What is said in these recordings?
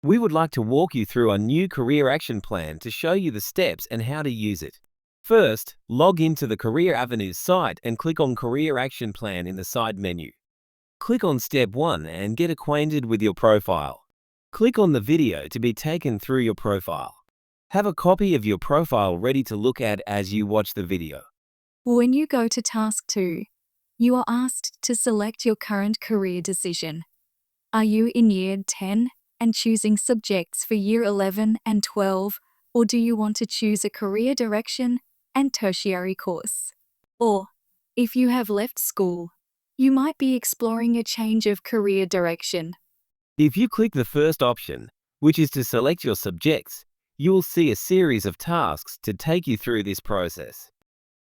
We would like to walk you through our new career action plan to show you the steps and how to use it. First, log into the Career Avenues site and click on Career Action Plan in the side menu. Click on Step 1 and get acquainted with your profile. Click on the video to be taken through your profile. Have a copy of your profile ready to look at as you watch the video. When you go to Task 2, you are asked to select your current career decision. Are you in Year 10 and choosing subjects for Year 11 and 12, or do you want to choose a career direction and tertiary course? Or, if you have left school, you might be exploring a change of career direction. If you click the first option, which is to select your subjects, you will see a series of tasks to take you through this process.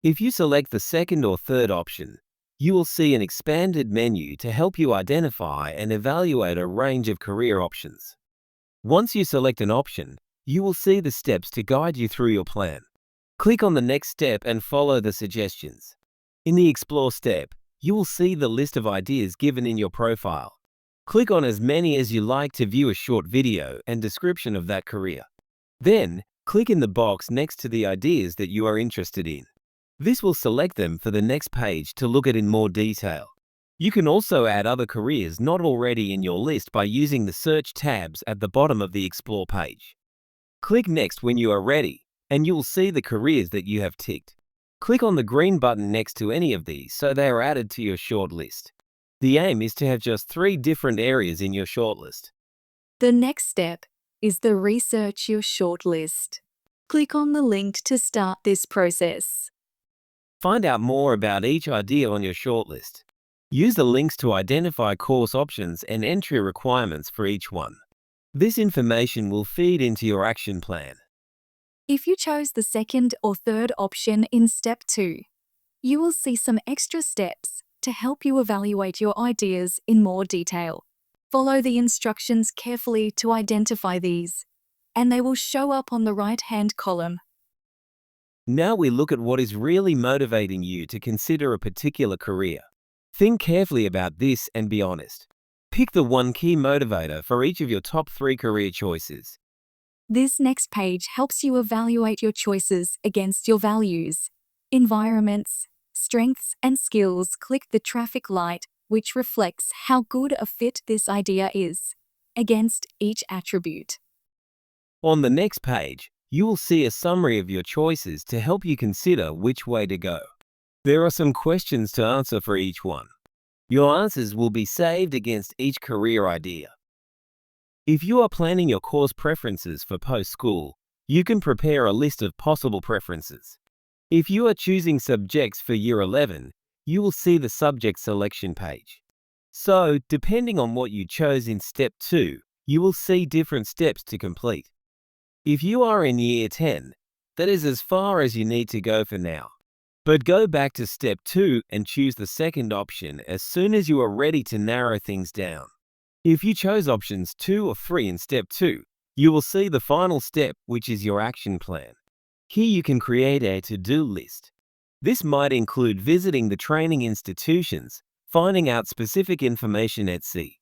If you select the second or third option, you will see an expanded menu to help you identify and evaluate a range of career options. Once you select an option, you will see the steps to guide you through your plan. Click on the next step and follow the suggestions. In the Explore step, you will see the list of ideas given in your profile. Click on as many as you like to view a short video and description of that career. Then, click in the box next to the ideas that you are interested in. This will select them for the next page to look at in more detail. You can also add other careers not already in your list by using the search tabs at the bottom of the Explore page. Click Next when you are ready, and you will see the careers that you have ticked. Click on the green button next to any of these so they are added to your shortlist. The aim is to have just 3 different areas in your shortlist. The next step is the Research Your Shortlist. Click on the link to start this process. Find out more about each idea on your shortlist. Use the links to identify course options and entry requirements for each one. This information will feed into your action plan. If you chose the second or third option in Step 2, you will see some extra steps to help you evaluate your ideas in more detail. Follow the instructions carefully to identify these, and they will show up on the right-hand column. Now we look at what is really motivating you to consider a particular career. Think carefully about this and be honest. Pick the one key motivator for each of your top 3 career choices. This next page helps you evaluate your choices against your values, environments, strengths, and skills. Click the traffic light, which reflects how good a fit this idea is against each attribute. On the next page, you will see a summary of your choices to help you consider which way to go. There are some questions to answer for each one. Your answers will be saved against each career idea. If you are planning your course preferences for post-school, you can prepare a list of possible preferences. If you are choosing subjects for Year 11, you will see the subject selection page. So, depending on what you chose in Step 2, you will see different steps to complete. If you are in Year 10, that is as far as you need to go for now. But go back to Step 2 and choose the second option as soon as you are ready to narrow things down. If you chose options 2 or 3 in Step 2, you will see the final step, which is your action plan. Here you can create a to-do list. This might include visiting the training institutions, finding out specific information at sea.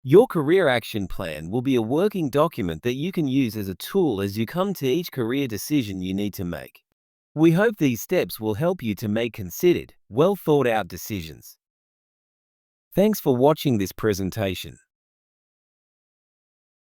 Your career action plan will be a working document that you can use as a tool as you come to each career decision you need to make. We hope these steps will help you to make considered, well-thought-out decisions. Thanks for watching this presentation.